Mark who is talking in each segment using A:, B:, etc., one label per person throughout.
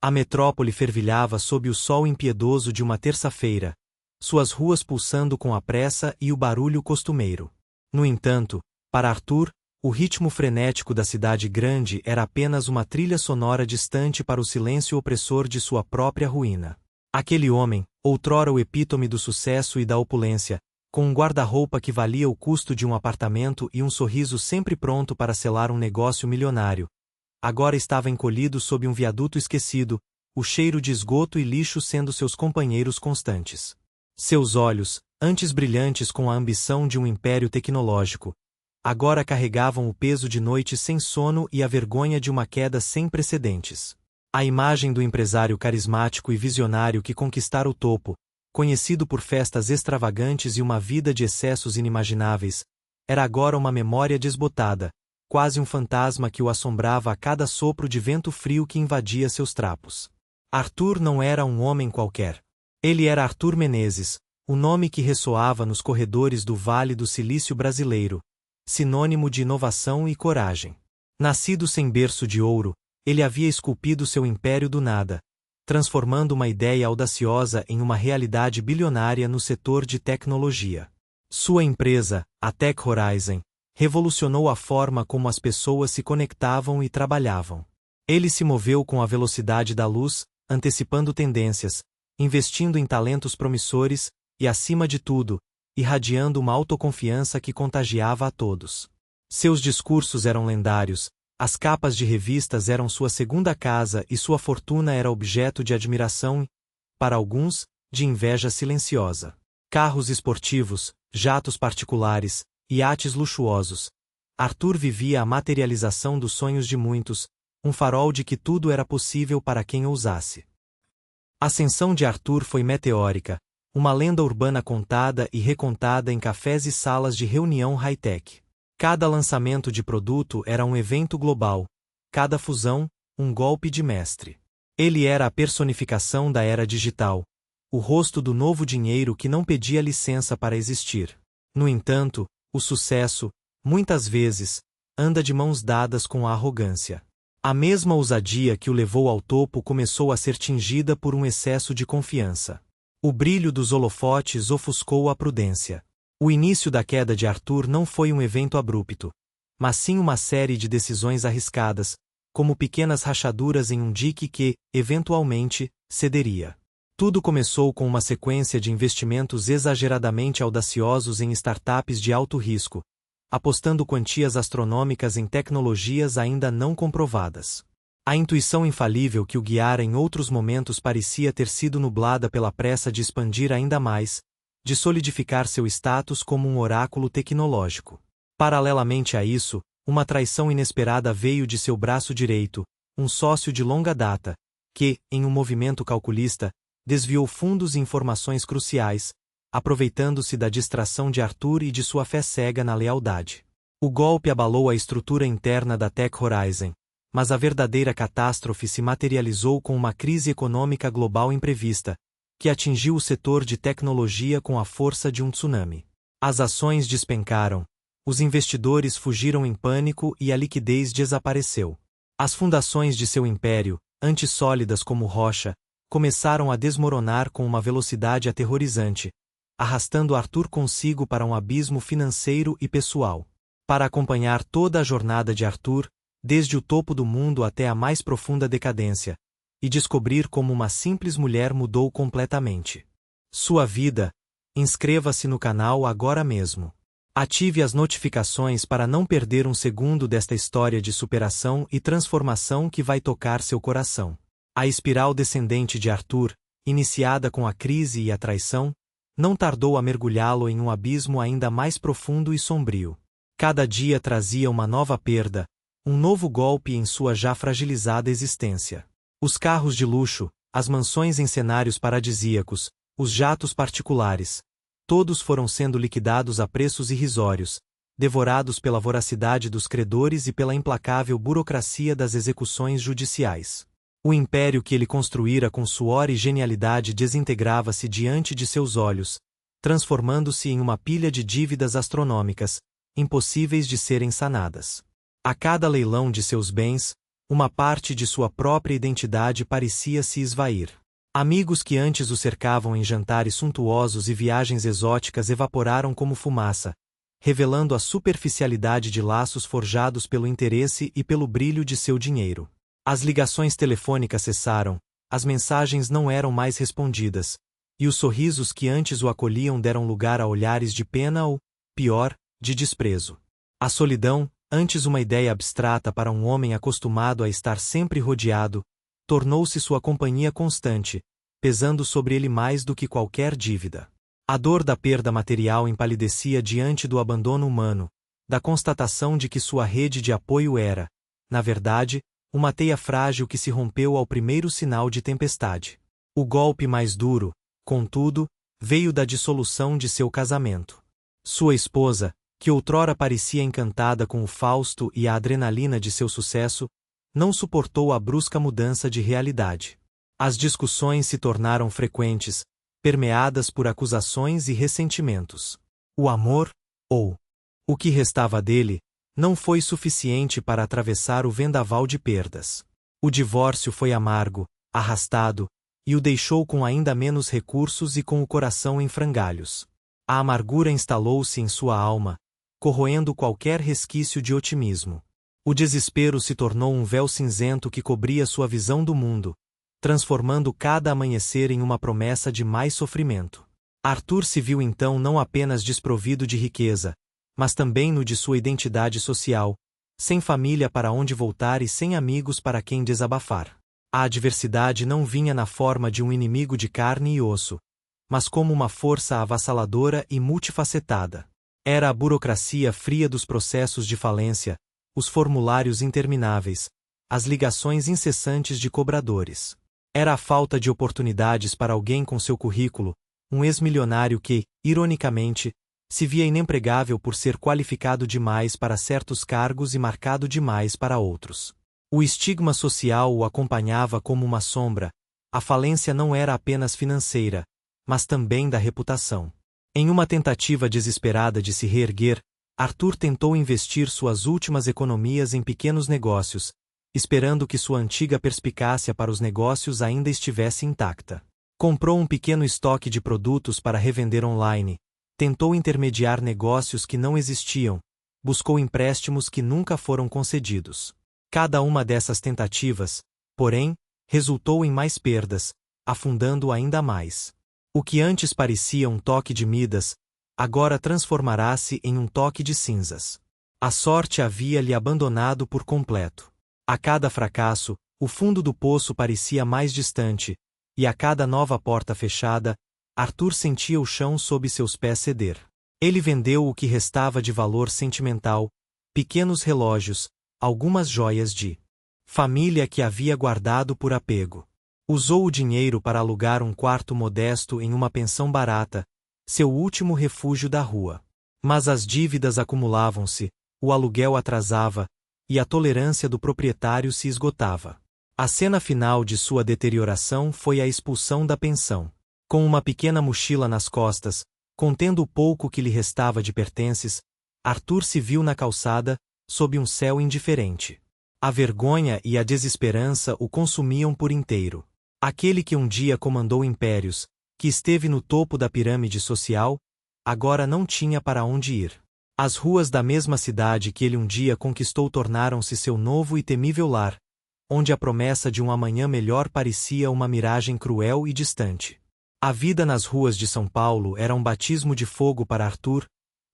A: A metrópole fervilhava sob o sol impiedoso de uma terça-feira, suas ruas pulsando com a pressa e o barulho costumeiro. No entanto, para Arthur, o ritmo frenético da cidade grande era apenas uma trilha sonora distante para o silêncio opressor de sua própria ruína. Aquele homem, outrora o epítome do sucesso e da opulência, com um guarda-roupa que valia o custo de um apartamento e um sorriso sempre pronto para selar um negócio milionário, agora estava encolhido sob um viaduto esquecido, o cheiro de esgoto e lixo sendo seus companheiros constantes. Seus olhos, antes brilhantes com a ambição de um império tecnológico, agora carregavam o peso de noites sem sono e a vergonha de uma queda sem precedentes. A imagem do empresário carismático e visionário que conquistara o topo, conhecido por festas extravagantes e uma vida de excessos inimagináveis, era agora uma memória desbotada, quase um fantasma que o assombrava a cada sopro de vento frio que invadia seus trapos. Arthur não era um homem qualquer. Ele era Arthur Menezes, o nome que ressoava nos corredores do Vale do Silício brasileiro, sinônimo de inovação e coragem. Nascido sem berço de ouro, ele havia esculpido seu império do nada, transformando uma ideia audaciosa em uma realidade bilionária no setor de tecnologia. Sua empresa, a Tech Horizon, revolucionou a forma como as pessoas se conectavam e trabalhavam. Ele se moveu com a velocidade da luz, antecipando tendências, investindo em talentos promissores e, acima de tudo, irradiando uma autoconfiança que contagiava a todos. Seus discursos eram lendários, as capas de revistas eram sua segunda casa e sua fortuna era objeto de admiração e, para alguns, de inveja silenciosa. Carros esportivos, jatos particulares, iates luxuosos. Arthur vivia a materialização dos sonhos de muitos, um farol de que tudo era possível para quem ousasse. A ascensão de Arthur foi meteórica, uma lenda urbana contada e recontada em cafés e salas de reunião high-tech. Cada lançamento de produto era um evento global, cada fusão, um golpe de mestre. Ele era a personificação da era digital, o rosto do novo dinheiro que não pedia licença para existir. No entanto, o sucesso, muitas vezes, anda de mãos dadas com a arrogância. A mesma ousadia que o levou ao topo começou a ser tingida por um excesso de confiança. O brilho dos holofotes ofuscou a prudência. O início da queda de Arthur não foi um evento abrupto, mas sim uma série de decisões arriscadas, como pequenas rachaduras em um dique que, eventualmente, cederia. Tudo começou com uma sequência de investimentos exageradamente audaciosos em startups de alto risco, apostando quantias astronômicas em tecnologias ainda não comprovadas. A intuição infalível que o guiara em outros momentos parecia ter sido nublada pela pressa de expandir ainda mais, de solidificar seu status como um oráculo tecnológico. Paralelamente a isso, uma traição inesperada veio de seu braço direito, um sócio de longa data, que, em um movimento calculista, desviou fundos e informações cruciais, aproveitando-se da distração de Arthur e de sua fé cega na lealdade. O golpe abalou a estrutura interna da Tech Horizon, mas a verdadeira catástrofe se materializou com uma crise econômica global imprevista, que atingiu o setor de tecnologia com a força de um tsunami. As ações despencaram, os investidores fugiram em pânico e a liquidez desapareceu. As fundações de seu império, antes sólidas como rocha, começaram a desmoronar com uma velocidade aterrorizante, arrastando Arthur consigo para um abismo financeiro e pessoal. Para acompanhar toda a jornada de Arthur, desde o topo do mundo até a mais profunda decadência, e descobrir como uma simples mulher mudou completamente sua vida, inscreva-se no canal agora mesmo. Ative as notificações para não perder um segundo desta história de superação e transformação que vai tocar seu coração. A espiral descendente de Arthur, iniciada com a crise e a traição, não tardou a mergulhá-lo em um abismo ainda mais profundo e sombrio. Cada dia trazia uma nova perda, um novo golpe em sua já fragilizada existência. Os carros de luxo, as mansões em cenários paradisíacos, os jatos particulares, todos foram sendo liquidados a preços irrisórios, devorados pela voracidade dos credores e pela implacável burocracia das execuções judiciais. O império que ele construíra com suor e genialidade desintegrava-se diante de seus olhos, transformando-se em uma pilha de dívidas astronômicas, impossíveis de serem sanadas. A cada leilão de seus bens, Uma parte de sua própria identidade parecia se esvair. Amigos que antes o cercavam em jantares suntuosos e viagens exóticas evaporaram como fumaça, revelando a superficialidade de laços forjados pelo interesse e pelo brilho de seu dinheiro. As ligações telefônicas cessaram, as mensagens não eram mais respondidas, e os sorrisos que antes o acolhiam deram lugar a olhares de pena ou, pior, de desprezo. A solidão, antes uma ideia abstrata para um homem acostumado a estar sempre rodeado, tornou-se sua companhia constante, pesando sobre ele mais do que qualquer dívida. A dor da perda material empalidecia diante do abandono humano, da constatação de que sua rede de apoio era, na verdade, uma teia frágil que se rompeu ao primeiro sinal de tempestade. O golpe mais duro, contudo, veio da dissolução de seu casamento. Sua esposa, que outrora parecia encantada com o Fausto e a adrenalina de seu sucesso, não suportou a brusca mudança de realidade. As discussões se tornaram frequentes, permeadas por acusações e ressentimentos. O amor, ou o que restava dele, não foi suficiente para atravessar o vendaval de perdas. O divórcio foi amargo, arrastado, e o deixou com ainda menos recursos e com o coração em frangalhos. A amargura instalou-se em sua alma, corroendo qualquer resquício de otimismo. O desespero se tornou um véu cinzento que cobria sua visão do mundo, transformando cada amanhecer em uma promessa de mais sofrimento. Arthur se viu então não apenas desprovido de riqueza, mas também no de sua identidade social, sem família para onde voltar e sem amigos para quem desabafar. A adversidade não vinha na forma de um inimigo de carne e osso, mas como uma força avassaladora e multifacetada. Era a burocracia fria dos processos de falência, os formulários intermináveis, as ligações incessantes de cobradores. Era a falta de oportunidades para alguém com seu currículo, um ex-milionário que, ironicamente, se via inempregável por ser qualificado demais para certos cargos e marcado demais para outros. O estigma social o acompanhava como uma sombra. A falência não era apenas financeira, mas também da reputação. Em uma tentativa desesperada de se reerguer, Arthur tentou investir suas últimas economias em pequenos negócios, esperando que sua antiga perspicácia para os negócios ainda estivesse intacta. Comprou um pequeno estoque de produtos para revender online, tentou intermediar negócios que não existiam, buscou empréstimos que nunca foram concedidos. Cada uma dessas tentativas, porém, resultou em mais perdas, afundando ainda mais. O que antes parecia um toque de Midas, agora transformará-se em um toque de cinzas. A sorte havia-lhe abandonado por completo. A cada fracasso, o fundo do poço parecia mais distante, e a cada nova porta fechada, Arthur sentia o chão sob seus pés ceder. Ele vendeu o que restava de valor sentimental, pequenos relógios, algumas joias de família que havia guardado por apego. Usou o dinheiro para alugar um quarto modesto em uma pensão barata, seu último refúgio da rua. Mas as dívidas acumulavam-se, o aluguel atrasava, e a tolerância do proprietário se esgotava. A cena final de sua deterioração foi a expulsão da pensão. Com uma pequena mochila nas costas, contendo o pouco que lhe restava de pertences, Arthur se viu na calçada, sob um céu indiferente. A vergonha e a desesperança o consumiam por inteiro. Aquele que um dia comandou impérios, que esteve no topo da pirâmide social, agora não tinha para onde ir. As ruas da mesma cidade que ele um dia conquistou tornaram-se seu novo e temível lar, onde a promessa de um amanhã melhor parecia uma miragem cruel e distante. A vida nas ruas de São Paulo era um batismo de fogo para Arthur,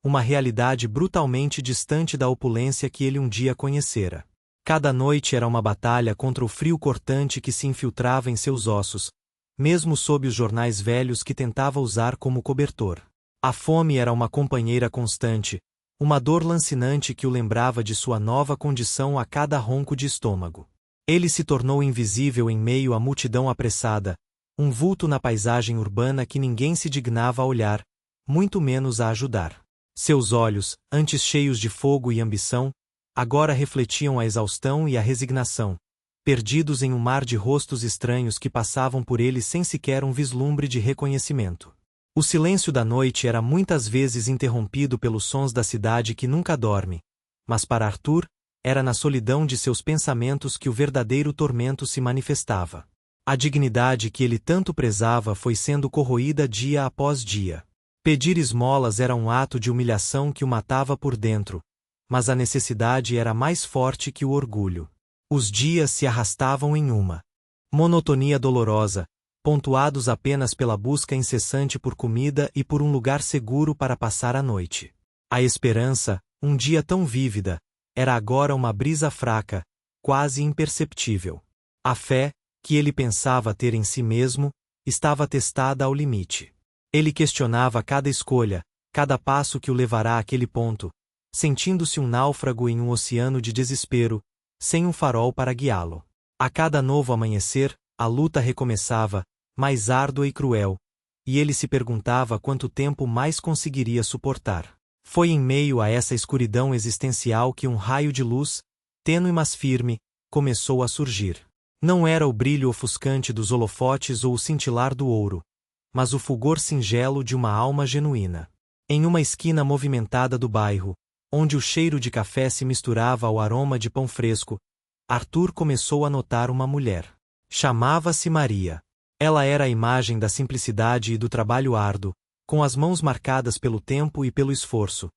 A: uma realidade brutalmente distante da opulência que ele um dia conhecera. Cada noite era uma batalha contra o frio cortante que se infiltrava em seus ossos, mesmo sob os jornais velhos que tentava usar como cobertor. A fome era uma companheira constante, uma dor lancinante que o lembrava de sua nova condição a cada ronco de estômago. Ele se tornou invisível em meio à multidão apressada, um vulto na paisagem urbana que ninguém se dignava a olhar, muito menos a ajudar. Seus olhos, antes cheios de fogo e ambição, agora refletiam a exaustão e a resignação, perdidos em um mar de rostos estranhos que passavam por ele sem sequer um vislumbre de reconhecimento. O silêncio da noite era muitas vezes interrompido pelos sons da cidade que nunca dorme, mas para Arthur, era na solidão de seus pensamentos que o verdadeiro tormento se manifestava. A dignidade que ele tanto prezava foi sendo corroída dia após dia. Pedir esmolas era um ato de humilhação que o matava por dentro, mas a necessidade era mais forte que o orgulho. Os dias se arrastavam em uma monotonia dolorosa, pontuados apenas pela busca incessante por comida e por um lugar seguro para passar a noite. A esperança, um dia tão vívida, era agora uma brisa fraca, quase imperceptível. A fé, que ele pensava ter em si mesmo, estava testada ao limite. Ele questionava cada escolha, cada passo que o levará àquele ponto, sentindo-se um náufrago em um oceano de desespero, sem um farol para guiá-lo. A cada novo amanhecer, a luta recomeçava, mais árdua e cruel, e ele se perguntava quanto tempo mais conseguiria suportar. Foi em meio a essa escuridão existencial que um raio de luz, tênue mas firme, começou a surgir. Não era o brilho ofuscante dos holofotes ou o cintilar do ouro, mas o fulgor singelo de uma alma genuína. Em uma esquina movimentada do bairro, onde o cheiro de café se misturava ao aroma de pão fresco, Arthur começou a notar uma mulher. Chamava-se Maria. Ela era a imagem da simplicidade e do trabalho árduo, com as mãos marcadas pelo tempo e pelo esforço,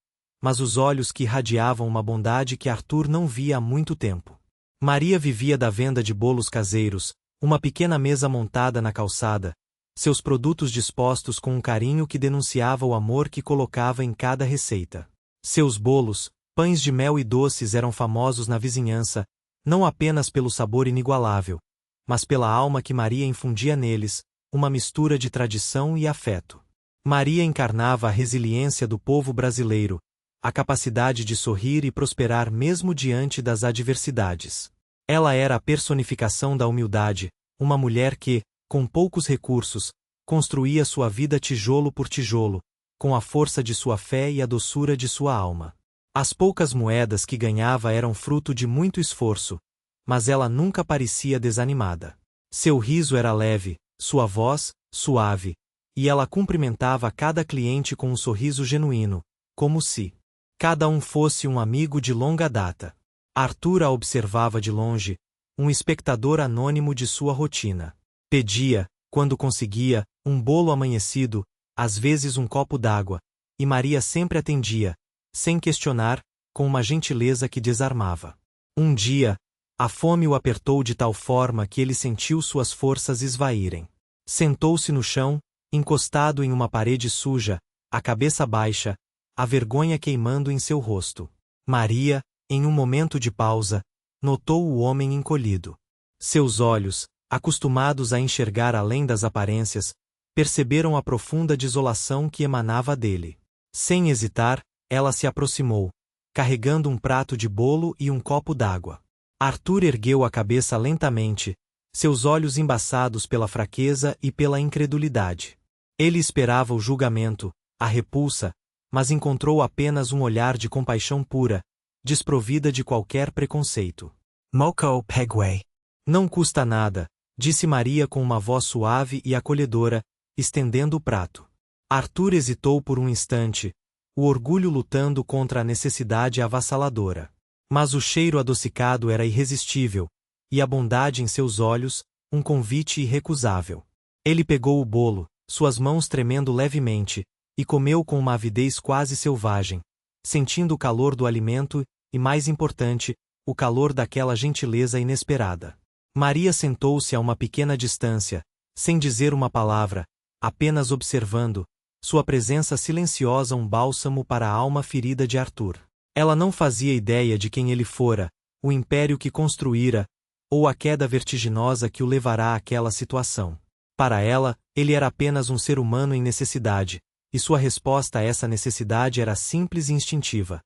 A: mas os olhos que irradiavam uma bondade que Arthur não via há muito tempo. Maria vivia da venda de bolos caseiros, uma pequena mesa montada na calçada, seus produtos dispostos com um carinho que denunciava o amor que colocava em cada receita. Seus bolos, pães de mel e doces eram famosos na vizinhança, não apenas pelo sabor inigualável, mas pela alma que Maria infundia neles, uma mistura de tradição e afeto. Maria encarnava a resiliência do povo brasileiro, a capacidade de sorrir e prosperar mesmo diante das adversidades. Ela era a personificação da humildade, uma mulher que, com poucos recursos, construía sua vida tijolo por tijolo, com a força de sua fé e a doçura de sua alma. As poucas moedas que ganhava eram fruto de muito esforço, mas ela nunca parecia desanimada. Seu riso era leve, sua voz, suave, e ela cumprimentava cada cliente com um sorriso genuíno, como se cada um fosse um amigo de longa data. Arthur a observava de longe, um espectador anônimo de sua rotina. Pedia, quando conseguia, um bolo amanhecido, às vezes um copo d'água, e Maria sempre atendia, sem questionar, com uma gentileza que desarmava. Um dia, a fome o apertou de tal forma que ele sentiu suas forças esvaírem. Sentou-se no chão, encostado em uma parede suja, a cabeça baixa, a vergonha queimando em seu rosto. Maria, em um momento de pausa, notou o homem encolhido. Seus olhos, acostumados a enxergar além das aparências, perceberam a profunda desolação que emanava dele. Sem hesitar, ela se aproximou, carregando um prato de bolo e um copo d'água. Arthur ergueu a cabeça lentamente, seus olhos embaçados pela fraqueza e pela incredulidade. Ele esperava o julgamento, a repulsa, mas encontrou apenas um olhar de compaixão pura, desprovida de qualquer preconceito.
B: Moko Pegway.
A: Não custa nada, disse Maria com uma voz suave e acolhedora, estendendo o prato. Arthur hesitou por um instante, o orgulho lutando contra a necessidade avassaladora. Mas o cheiro adocicado era irresistível, e a bondade em seus olhos, um convite irrecusável. Ele pegou o bolo, suas mãos tremendo levemente, e comeu com uma avidez quase selvagem, sentindo o calor do alimento e, mais importante, o calor daquela gentileza inesperada. Maria sentou-se a uma pequena distância, sem dizer uma palavra, apenas observando, sua presença silenciosa um bálsamo para a alma ferida de Arthur. Ela não fazia ideia de quem ele fora, o império que construíra, ou a queda vertiginosa que o levará àquela situação. Para ela, ele era apenas um ser humano em necessidade, e sua resposta a essa necessidade era simples e instintiva.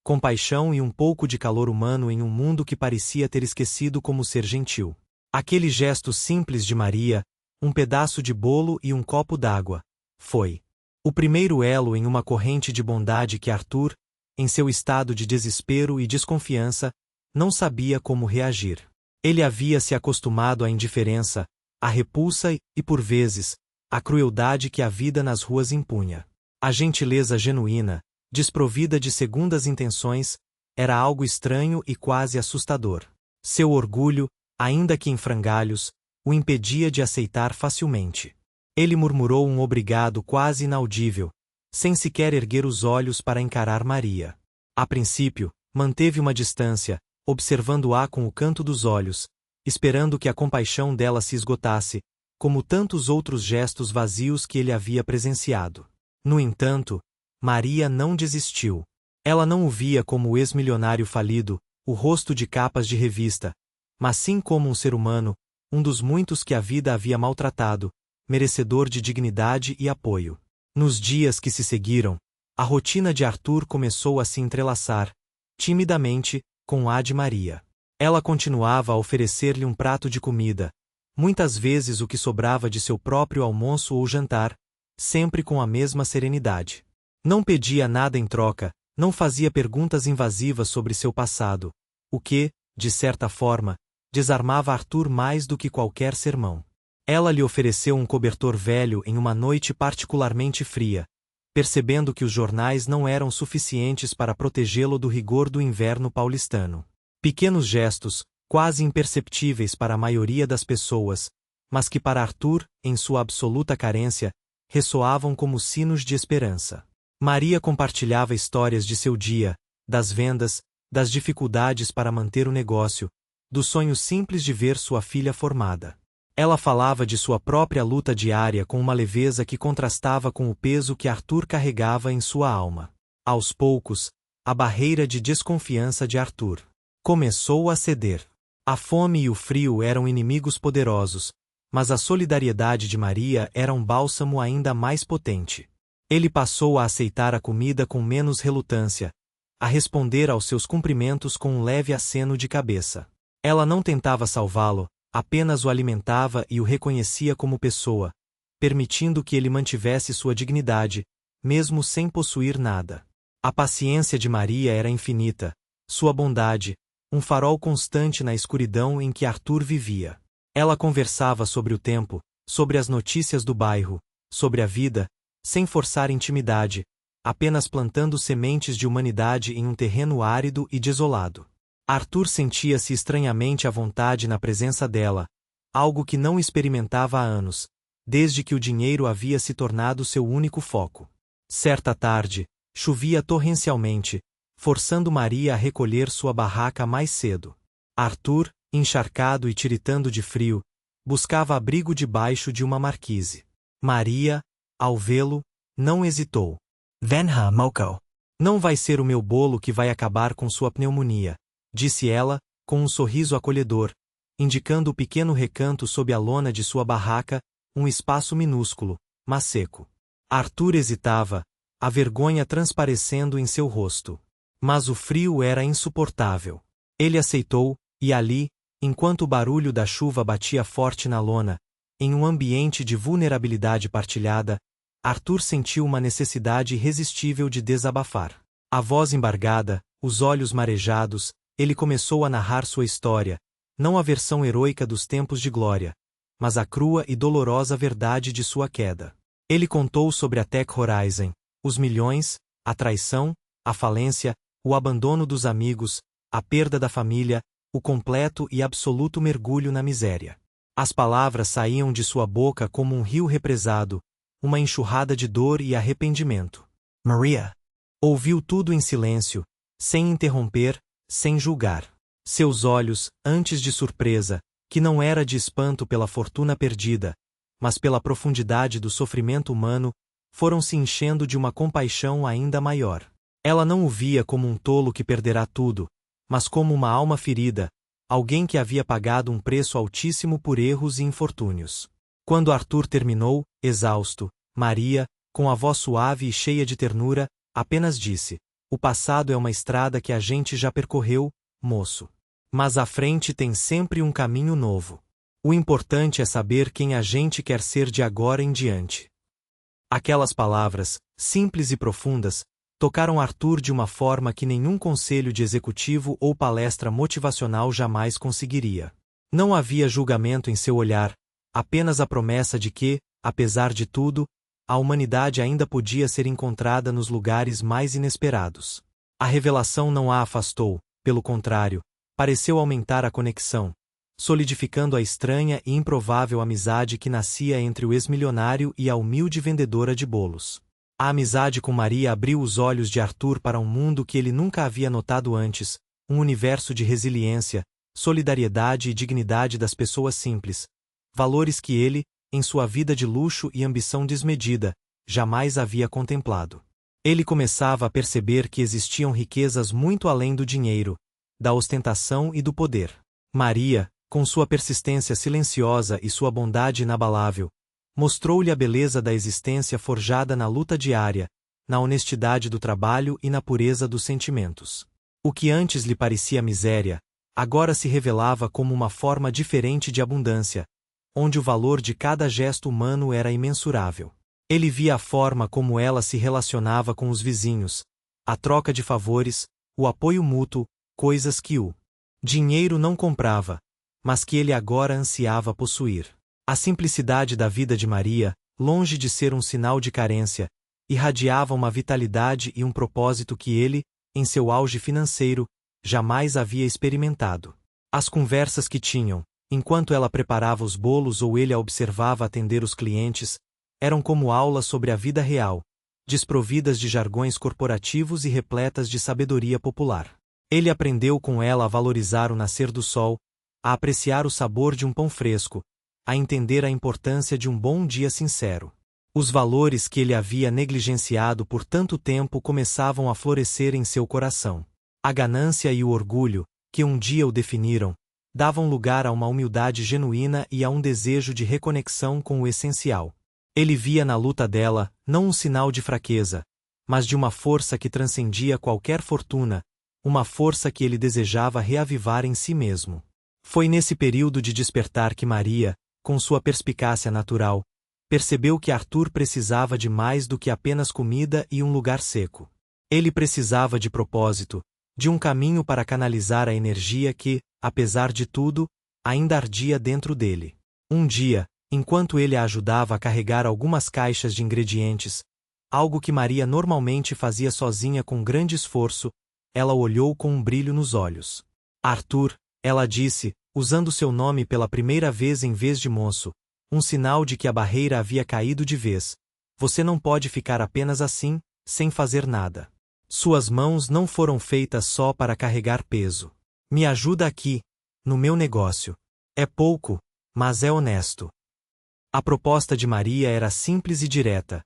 A: Compaixão e um pouco de calor humano em um mundo que parecia ter esquecido como ser gentil. Aquele gesto simples de Maria, um pedaço de bolo e um copo d'água, foi o primeiro elo em uma corrente de bondade que Arthur, em seu estado de desespero e desconfiança, não sabia como reagir. Ele havia se acostumado à indiferença, à repulsa e, por vezes, à crueldade que a vida nas ruas impunha. A gentileza genuína, desprovida de segundas intenções, era algo estranho e quase assustador. Seu orgulho, ainda que em frangalhos, o impedia de aceitar facilmente. Ele murmurou um obrigado quase inaudível, sem sequer erguer os olhos para encarar Maria. A princípio, manteve uma distância, observando-a com o canto dos olhos, esperando que a compaixão dela se esgotasse, como tantos outros gestos vazios que ele havia presenciado. No entanto, Maria não desistiu. Ela não o via como o ex-milionário falido, o rosto de capas de revista, mas sim como um ser humano, um dos muitos que a vida havia maltratado, merecedor de dignidade e apoio. Nos dias que se seguiram, a rotina de Arthur começou a se entrelaçar, timidamente, com a de Maria. Ela continuava a oferecer-lhe um prato de comida, muitas vezes o que sobrava de seu próprio almoço ou jantar, sempre com a mesma serenidade. Não pedia nada em troca, não fazia perguntas invasivas sobre seu passado, o que, de certa forma, desarmava Arthur mais do que qualquer sermão. Ela lhe ofereceu um cobertor velho em uma noite particularmente fria, percebendo que os jornais não eram suficientes para protegê-lo do rigor do inverno paulistano. Pequenos gestos, quase imperceptíveis para a maioria das pessoas, mas que para Arthur, em sua absoluta carência, ressoavam como sinos de esperança. Maria compartilhava histórias de seu dia, das vendas, das dificuldades para manter o negócio, do sonho simples de ver sua filha formada. Ela falava de sua própria luta diária com uma leveza que contrastava com o peso que Arthur carregava em sua alma. Aos poucos, a barreira de desconfiança de Arthur começou a ceder. A fome e o frio eram inimigos poderosos, mas a solidariedade de Maria era um bálsamo ainda mais potente. Ele passou a aceitar a comida com menos relutância, a responder aos seus cumprimentos com um leve aceno de cabeça. Ela não tentava salvá-lo, apenas o alimentava e o reconhecia como pessoa, permitindo que ele mantivesse sua dignidade, mesmo sem possuir nada. A paciência de Maria era infinita, sua bondade, um farol constante na escuridão em que Arthur vivia. Ela conversava sobre o tempo, sobre as notícias do bairro, sobre a vida, sem forçar intimidade, apenas plantando sementes de humanidade em um terreno árido e desolado. Arthur sentia-se estranhamente à vontade na presença dela, algo que não experimentava há anos, desde que o dinheiro havia se tornado seu único foco. Certa tarde, chovia torrencialmente, forçando Maria a recolher sua barraca mais cedo. Arthur, encharcado e tiritando de frio, buscava abrigo debaixo de uma marquise. Maria, ao vê-lo, não hesitou.
B: Venha, Moko.
A: Não vai ser o meu bolo que vai acabar com sua pneumonia, disse ela, com um sorriso acolhedor, indicando o pequeno recanto sob a lona de sua barraca, um espaço minúsculo, mas seco. Arthur hesitava, a vergonha transparecendo em seu rosto. Mas o frio era insuportável. Ele aceitou, e ali, enquanto o barulho da chuva batia forte na lona, em um ambiente de vulnerabilidade partilhada, Arthur sentiu uma necessidade irresistível de desabafar. A voz embargada, os olhos marejados, ele começou a narrar sua história, não a versão heroica dos tempos de glória, mas a crua e dolorosa verdade de sua queda. Ele contou sobre a Tech Horizon, os milhões, a traição, a falência, o abandono dos amigos, a perda da família, o completo e absoluto mergulho na miséria. As palavras saíam de sua boca como um rio represado, uma enxurrada de dor e arrependimento.
B: Maria
A: ouviu tudo em silêncio, sem interromper, sem julgar. Seus olhos, antes de surpresa, que não era de espanto pela fortuna perdida, mas pela profundidade do sofrimento humano, foram se enchendo de uma compaixão ainda maior. Ela não o via como um tolo que perderá tudo, mas como uma alma ferida, alguém que havia pagado um preço altíssimo por erros e infortúnios. Quando Arthur terminou, exausto, Maria, com a voz suave e cheia de ternura, apenas disse: "O passado é uma estrada que a gente já percorreu, moço. Mas à frente tem sempre um caminho novo. O importante é saber quem a gente quer ser de agora em diante." Aquelas palavras, simples e profundas, tocaram Arthur de uma forma que nenhum conselho de executivo ou palestra motivacional jamais conseguiria. Não havia julgamento em seu olhar, apenas a promessa de que, apesar de tudo, a humanidade ainda podia ser encontrada nos lugares mais inesperados. A revelação não a afastou, pelo contrário, pareceu aumentar a conexão, solidificando a estranha e improvável amizade que nascia entre o ex-milionário e a humilde vendedora de bolos. A amizade com Maria abriu os olhos de Arthur para um mundo que ele nunca havia notado antes, um universo de resiliência, solidariedade e dignidade das pessoas simples, valores que ele, em sua vida de luxo e ambição desmedida, jamais havia contemplado. Ele começava a perceber que existiam riquezas muito além do dinheiro, da ostentação e do poder. Maria, com sua persistência silenciosa e sua bondade inabalável, mostrou-lhe a beleza da existência forjada na luta diária, na honestidade do trabalho e na pureza dos sentimentos. O que antes lhe parecia miséria, agora se revelava como uma forma diferente de abundância, onde o valor de cada gesto humano era imensurável. Ele via a forma como ela se relacionava com os vizinhos, a troca de favores, o apoio mútuo, coisas que o dinheiro não comprava, mas que ele agora ansiava possuir. A simplicidade da vida de Maria, longe de ser um sinal de carência, irradiava uma vitalidade e um propósito que ele, em seu auge financeiro, jamais havia experimentado. As conversas que tinham, enquanto ela preparava os bolos ou ele a observava atender os clientes, eram como aulas sobre a vida real, desprovidas de jargões corporativos e repletas de sabedoria popular. Ele aprendeu com ela a valorizar o nascer do sol, a apreciar o sabor de um pão fresco, a entender a importância de um bom dia sincero. Os valores que ele havia negligenciado por tanto tempo começavam a florescer em seu coração. A ganância e o orgulho, que um dia o definiram, davam lugar a uma humildade genuína e a um desejo de reconexão com o essencial. Ele via na luta dela, não um sinal de fraqueza, mas de uma força que transcendia qualquer fortuna, uma força que ele desejava reavivar em si mesmo. Foi nesse período de despertar que Maria, com sua perspicácia natural, percebeu que Arthur precisava de mais do que apenas comida e um lugar seco. Ele precisava de propósito, de um caminho para canalizar a energia que, apesar de tudo, ainda ardia dentro dele. Um dia, enquanto ele a ajudava a carregar algumas caixas de ingredientes, algo que Maria normalmente fazia sozinha com grande esforço, ela o olhou com um brilho nos olhos. Arthur, ela disse, usando seu nome pela primeira vez em vez de moço, um sinal de que a barreira havia caído de vez. Você não pode ficar apenas assim, sem fazer nada. Suas mãos não foram feitas só para carregar peso. Me ajuda aqui, no meu negócio. É pouco, mas é honesto. A proposta de Maria era simples e direta.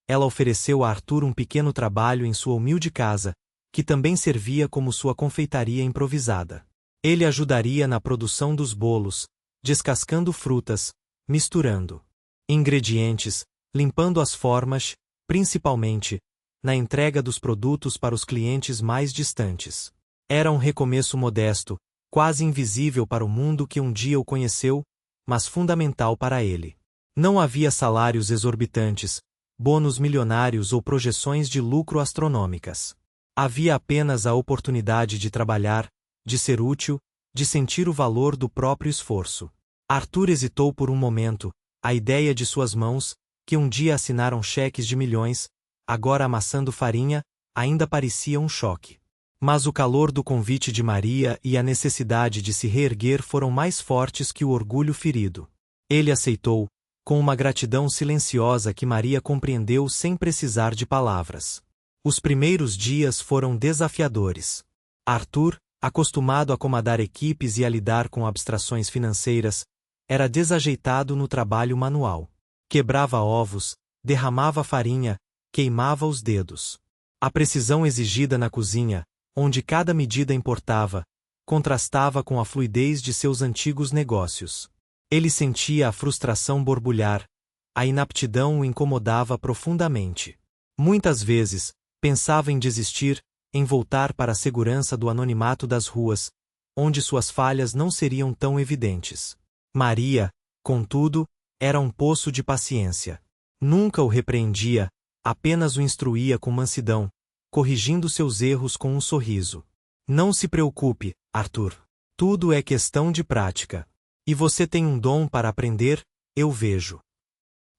A: Ela ofereceu a Arthur um pequeno trabalho em sua humilde casa, que também servia como sua confeitaria improvisada. Ele ajudaria na produção dos bolos, descascando frutas, misturando ingredientes, limpando as formas, principalmente, na entrega dos produtos para os clientes mais distantes. Era um recomeço modesto, quase invisível para o mundo que um dia o conheceu, mas fundamental para ele. Não havia salários exorbitantes, bônus milionários ou projeções de lucro astronômicas. Havia apenas a oportunidade de trabalhar, de ser útil, de sentir o valor do próprio esforço. Arthur hesitou por um momento, a ideia de suas mãos, que um dia assinaram cheques de milhões, agora amassando farinha, ainda parecia um choque. Mas o calor do convite de Maria e a necessidade de se reerguer foram mais fortes que o orgulho ferido. Ele aceitou, com uma gratidão silenciosa que Maria compreendeu sem precisar de palavras. Os primeiros dias foram desafiadores. Arthur, acostumado a comandar equipes e a lidar com abstrações financeiras, era desajeitado no trabalho manual. Quebrava ovos, derramava farinha, queimava os dedos. A precisão exigida na cozinha, onde cada medida importava, contrastava com a fluidez de seus antigos negócios. Ele sentia a frustração borbulhar, a inaptidão o incomodava profundamente. Muitas vezes, pensava em desistir, em voltar para a segurança do anonimato das ruas, onde suas falhas não seriam tão evidentes. Maria, contudo, era um poço de paciência. Nunca o repreendia, apenas o instruía com mansidão, corrigindo seus erros com um sorriso. Não se preocupe, Arthur. Tudo é questão de prática. E você tem um dom para aprender, eu vejo.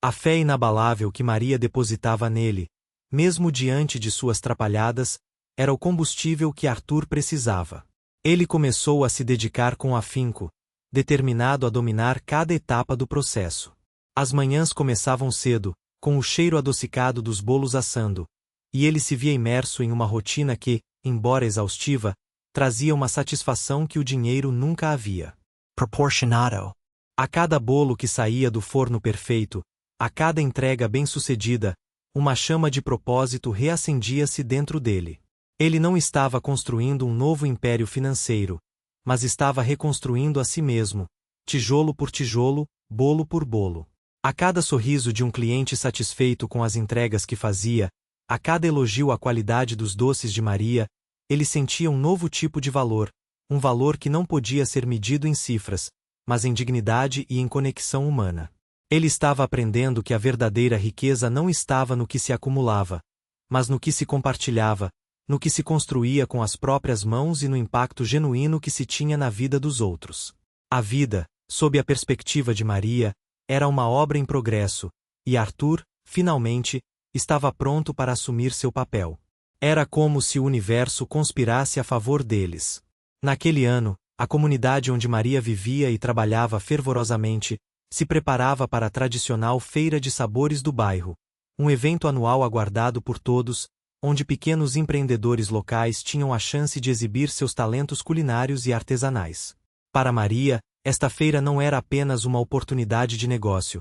A: A fé inabalável que Maria depositava nele, mesmo diante de suas trapalhadas, era o combustível que Arthur precisava. Ele começou a se dedicar com afinco, determinado a dominar cada etapa do processo. As manhãs começavam cedo, com o cheiro adocicado dos bolos assando, e ele se via imerso em uma rotina que, embora exaustiva, trazia uma satisfação que o dinheiro nunca havia.
B: Proporcionado.
A: A cada bolo que saía do forno perfeito, a cada entrega bem-sucedida, uma chama de propósito reacendia-se dentro dele. Ele não estava construindo um novo império financeiro, mas estava reconstruindo a si mesmo, tijolo por tijolo, bolo por bolo. A cada sorriso de um cliente satisfeito com as entregas que fazia, a cada elogio à qualidade dos doces de Maria, ele sentia um novo tipo de valor, um valor que não podia ser medido em cifras, mas em dignidade e em conexão humana. Ele estava aprendendo que a verdadeira riqueza não estava no que se acumulava, mas no que se compartilhava, no que se construía com as próprias mãos e no impacto genuíno que se tinha na vida dos outros. A vida, sob a perspectiva de Maria, era uma obra em progresso, e Arthur, finalmente, estava pronto para assumir seu papel. Era como se o universo conspirasse a favor deles. Naquele ano, a comunidade onde Maria vivia e trabalhava fervorosamente se preparava para a tradicional Feira de Sabores do bairro, um evento anual aguardado por todos, onde pequenos empreendedores locais tinham a chance de exibir seus talentos culinários e artesanais. Para Maria, esta feira não era apenas uma oportunidade de negócio.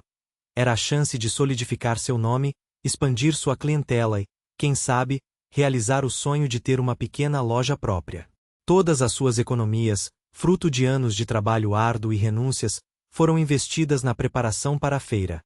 A: Era a chance de solidificar seu nome, expandir sua clientela e, quem sabe, realizar o sonho de ter uma pequena loja própria. Todas as suas economias, fruto de anos de trabalho árduo e renúncias, foram investidas na preparação para a feira.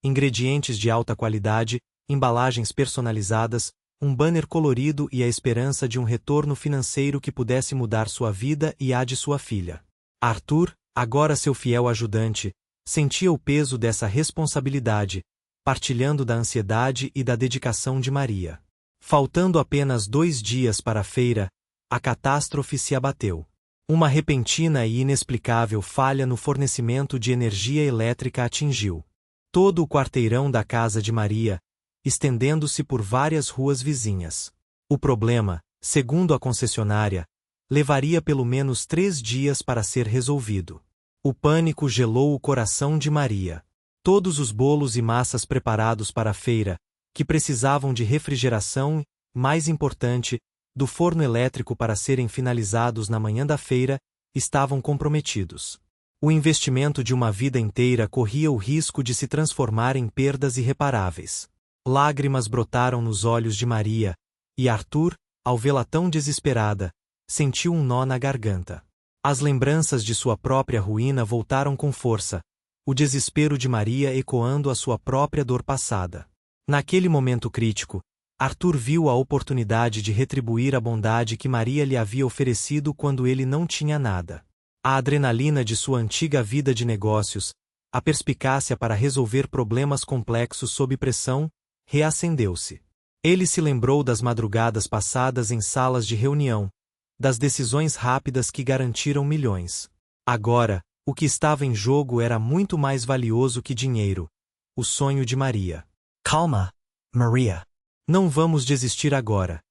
A: Ingredientes de alta qualidade, embalagens personalizadas, um banner colorido e a esperança de um retorno financeiro que pudesse mudar sua vida e a de sua filha. Arthur, agora seu fiel ajudante, sentia o peso dessa responsabilidade, partilhando da ansiedade e da dedicação de Maria. Faltando apenas 2 dias para a feira, a catástrofe se abateu. Uma repentina e inexplicável falha no fornecimento de energia elétrica atingiu todo o quarteirão da casa de Maria, estendendo-se por várias ruas vizinhas. O problema, segundo a concessionária, levaria pelo menos 3 dias para ser resolvido. O pânico gelou o coração de Maria. Todos os bolos e massas preparados para a feira, que precisavam de refrigeração e, mais importante, do forno elétrico para serem finalizados na manhã da feira, estavam comprometidos. O investimento de uma vida inteira corria o risco de se transformar em perdas irreparáveis. Lágrimas brotaram nos olhos de Maria, e Arthur, ao vê-la tão desesperada, sentiu um nó na garganta. As lembranças de sua própria ruína voltaram com força, o desespero de Maria ecoando a sua própria dor passada. Naquele momento crítico, Arthur viu a oportunidade de retribuir a bondade que Maria lhe havia oferecido quando ele não tinha nada. A adrenalina de sua antiga vida de negócios, a perspicácia para resolver problemas complexos sob pressão, reacendeu-se. Ele se lembrou das madrugadas passadas em salas de reunião, das decisões rápidas que garantiram milhões. Agora, o que estava em jogo era muito mais valioso que dinheiro: o sonho de Maria.
B: Calma, Maria.
A: Não vamos desistir agora,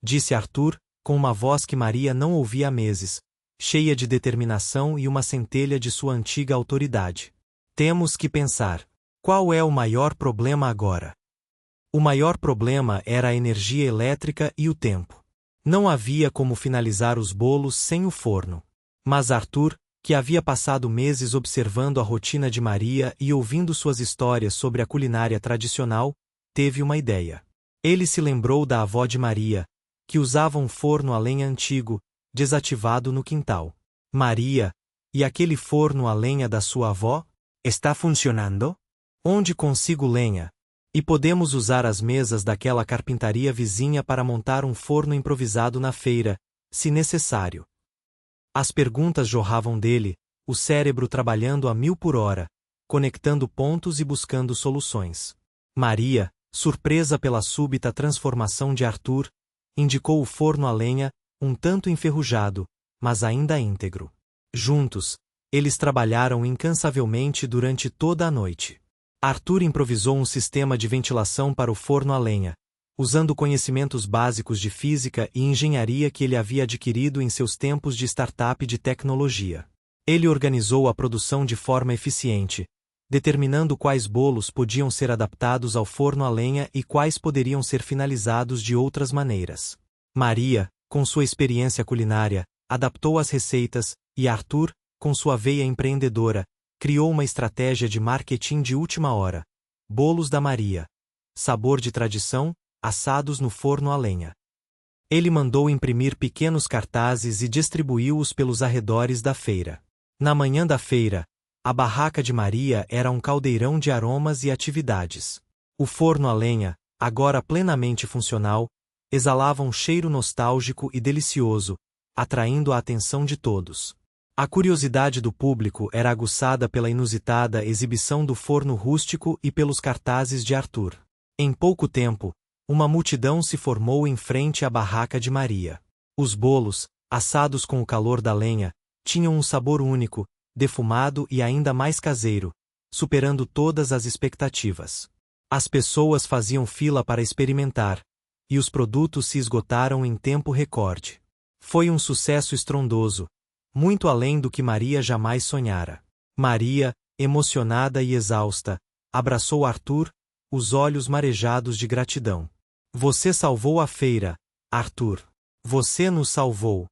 A: disse Arthur, com uma voz que Maria não ouvia há meses, cheia de determinação e uma centelha de sua antiga autoridade. Temos que pensar. Qual é o maior problema agora? O maior problema era a energia elétrica e o tempo. Não havia como finalizar os bolos sem o forno. Mas Arthur, que havia passado meses observando a rotina de Maria e ouvindo suas histórias sobre a culinária tradicional, teve uma ideia. Ele se lembrou da avó de Maria, que usava um forno a lenha antigo, desativado no quintal. Maria, e aquele forno a lenha da sua avó?
B: Está funcionando?
A: Onde consigo lenha? E podemos usar as mesas daquela carpintaria vizinha para montar um forno improvisado na feira, se necessário. As perguntas jorravam dele, o cérebro trabalhando a 1000 por hora, conectando pontos e buscando soluções. Maria, surpresa pela súbita transformação de Arthur, indicou o forno a lenha, um tanto enferrujado, mas ainda íntegro. Juntos, eles trabalharam incansavelmente durante toda a noite. Arthur improvisou um sistema de ventilação para o forno a lenha, usando conhecimentos básicos de física e engenharia que ele havia adquirido em seus tempos de startup de tecnologia. Ele organizou a produção de forma eficiente, determinando quais bolos podiam ser adaptados ao forno a lenha e quais poderiam ser finalizados de outras maneiras. Maria, com sua experiência culinária, adaptou as receitas, e Arthur, com sua veia empreendedora, criou uma estratégia de marketing de última hora. Bolos da Maria. Sabor de tradição, assados no forno a lenha. Ele mandou imprimir pequenos cartazes e distribuiu-os pelos arredores da feira. Na manhã da feira, a barraca de Maria era um caldeirão de aromas e atividades. O forno a lenha, agora plenamente funcional, exalava um cheiro nostálgico e delicioso, atraindo a atenção de todos. A curiosidade do público era aguçada pela inusitada exibição do forno rústico e pelos cartazes de Arthur. Em pouco tempo, uma multidão se formou em frente à barraca de Maria. Os bolos, assados com o calor da lenha, tinham um sabor único, defumado e ainda mais caseiro, superando todas as expectativas. As pessoas faziam fila para experimentar, e os produtos se esgotaram em tempo recorde. Foi um sucesso estrondoso, muito além do que Maria jamais sonhara. Maria, emocionada e exausta, abraçou Arthur, os olhos marejados de gratidão. Você salvou a feira, Arthur. Você nos salvou.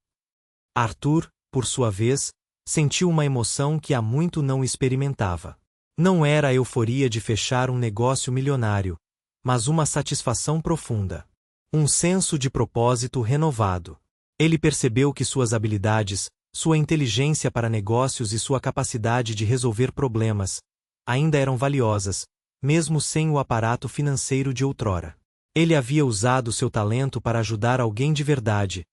A: Arthur, por sua vez, sentiu uma emoção que há muito não experimentava. Não era a euforia de fechar um negócio milionário, mas uma satisfação profunda. Um senso de propósito renovado. Ele percebeu que suas habilidades, sua inteligência para negócios e sua capacidade de resolver problemas ainda eram valiosas, mesmo sem o aparato financeiro de outrora. Ele havia usado seu talento para ajudar alguém de verdade,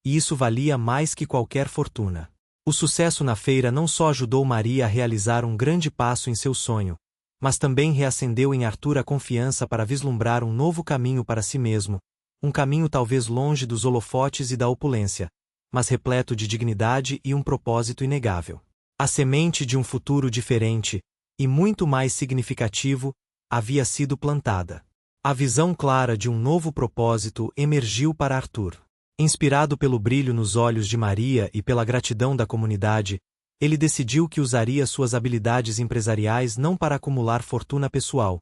A: e isso valia mais que qualquer fortuna. O sucesso na feira não só ajudou Maria a realizar um grande passo em seu sonho, mas também reacendeu em Arthur a confiança para vislumbrar um novo caminho para si mesmo, um caminho talvez longe dos holofotes e da opulência, mas repleto de dignidade e um propósito inegável. A semente de um futuro diferente, e muito mais significativo, havia sido plantada. A visão clara de um novo propósito emergiu para Arthur. Inspirado pelo brilho nos olhos de Maria e pela gratidão da comunidade, ele decidiu que usaria suas habilidades empresariais não para acumular fortuna pessoal,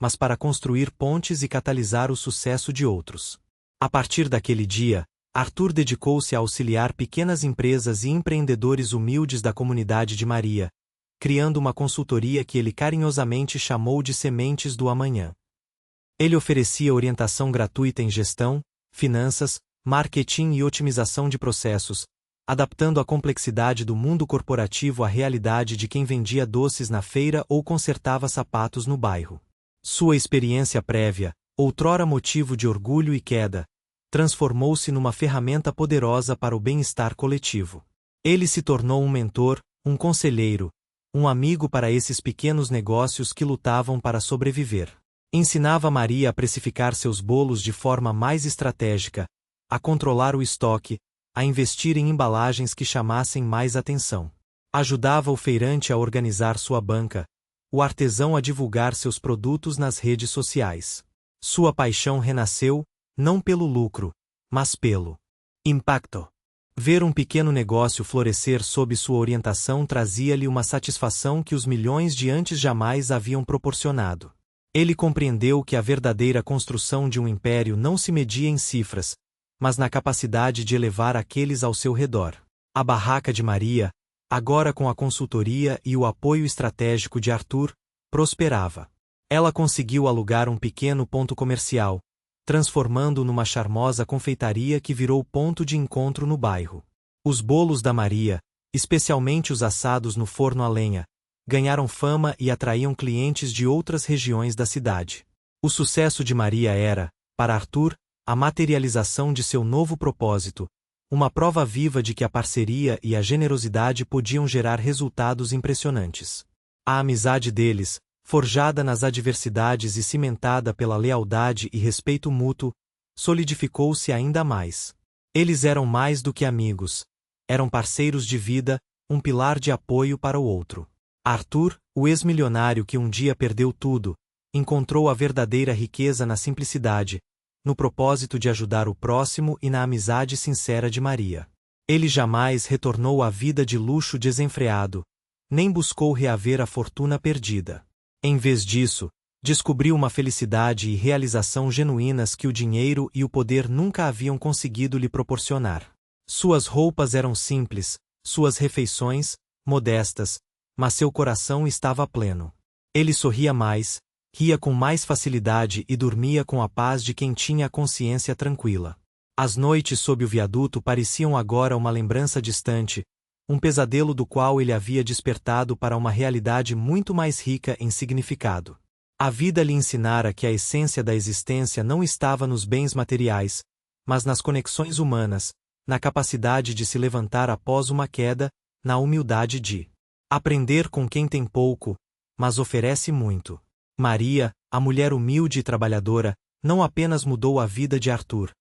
A: mas para construir pontes e catalisar o sucesso de outros. A partir daquele dia, Arthur dedicou-se a auxiliar pequenas empresas e empreendedores humildes da comunidade de Maria, criando uma consultoria que ele carinhosamente chamou de Sementes do Amanhã. Ele oferecia orientação gratuita em gestão, finanças, marketing e otimização de processos, adaptando a complexidade do mundo corporativo à realidade de quem vendia doces na feira ou consertava sapatos no bairro. Sua experiência prévia, outrora motivo de orgulho e queda, transformou-se numa ferramenta poderosa para o bem-estar coletivo. Ele se tornou um mentor, um conselheiro, um amigo para esses pequenos negócios que lutavam para sobreviver. Ensinava Maria a precificar seus bolos de forma mais estratégica, a controlar o estoque, a investir em embalagens que chamassem mais atenção. Ajudava o feirante a organizar sua banca, o artesão a divulgar seus produtos nas redes sociais. Sua paixão renasceu, não pelo lucro, mas pelo impacto. Ver um pequeno negócio florescer sob sua orientação trazia-lhe uma satisfação que os milhões de antes jamais haviam proporcionado. Ele compreendeu que a verdadeira construção de um império não se media em cifras, mas na capacidade de elevar aqueles ao seu redor. A barraca de Maria, agora com a consultoria e o apoio estratégico de Arthur, prosperava. Ela conseguiu alugar um pequeno ponto comercial, transformando-o numa charmosa confeitaria que virou ponto de encontro no bairro. Os bolos da Maria, especialmente os assados no forno a lenha, ganharam fama e atraíam clientes de outras regiões da cidade. O sucesso de Maria era, para Arthur, a materialização de seu novo propósito, uma prova viva de que a parceria e a generosidade podiam gerar resultados impressionantes. A amizade deles, forjada nas adversidades e cimentada pela lealdade e respeito mútuo, solidificou-se ainda mais. Eles eram mais do que amigos, eram parceiros de vida, um pilar de apoio para o outro. Arthur, o ex-milionário que um dia perdeu tudo, encontrou a verdadeira riqueza na simplicidade, no propósito de ajudar o próximo e na amizade sincera de Maria. Ele jamais retornou à vida de luxo desenfreado, nem buscou reaver a fortuna perdida. Em vez disso, descobriu uma felicidade e realização genuínas que o dinheiro e o poder nunca haviam conseguido lhe proporcionar. Suas roupas eram simples, suas refeições, modestas, mas seu coração estava pleno. Ele sorria mais, ria com mais facilidade e dormia com a paz de quem tinha a consciência tranquila. As noites sob o viaduto pareciam agora uma lembrança distante, um pesadelo do qual ele havia despertado para uma realidade muito mais rica em significado. A vida lhe ensinara que a essência da existência não estava nos bens materiais, mas nas conexões humanas, na capacidade de se levantar após uma queda, na humildade de aprender com quem tem pouco, mas oferece muito. Maria, a mulher humilde e trabalhadora, não apenas mudou a vida de Arthur,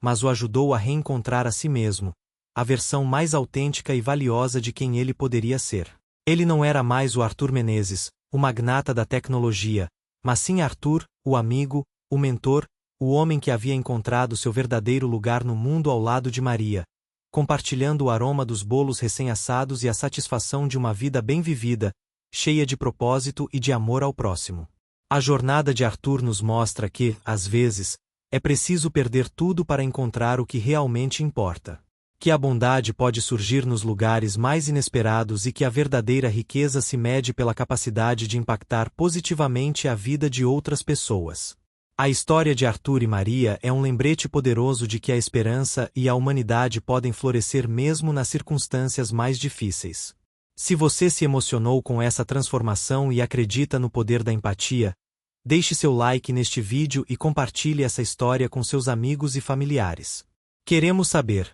A: mas o ajudou a reencontrar a si mesmo, a versão mais autêntica e valiosa de quem ele poderia ser. Ele não era mais o Arthur Menezes, o magnata da tecnologia, mas sim Arthur, o amigo, o mentor, o homem que havia encontrado seu verdadeiro lugar no mundo ao lado de Maria, compartilhando o aroma dos bolos recém-assados e a satisfação de uma vida bem vivida, cheia de propósito e de amor ao próximo. A jornada de Arthur nos mostra que, às vezes, é preciso perder tudo para encontrar o que realmente importa. Que a bondade pode surgir nos lugares mais inesperados e que a verdadeira riqueza se mede pela capacidade de impactar positivamente a vida de outras pessoas. A história de Arthur e Maria é um lembrete poderoso de que a esperança e a humanidade podem florescer mesmo nas circunstâncias mais difíceis. Se você se emocionou com essa transformação e acredita no poder da empatia, deixe seu like neste vídeo e compartilhe essa história com seus amigos e familiares. Queremos saber: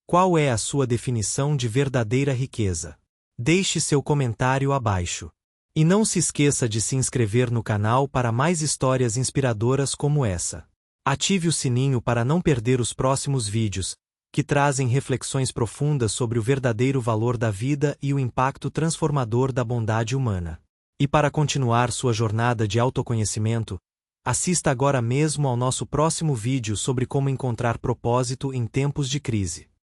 A: qual é a sua definição de verdadeira riqueza? Deixe seu comentário abaixo. E não se esqueça de se inscrever no canal para mais histórias inspiradoras como essa. Ative o sininho para não perder os próximos vídeos, que trazem reflexões profundas sobre o verdadeiro valor da vida e o impacto transformador da bondade humana. E para continuar sua jornada de autoconhecimento, assista agora mesmo ao nosso próximo vídeo sobre como encontrar propósito em tempos de crise.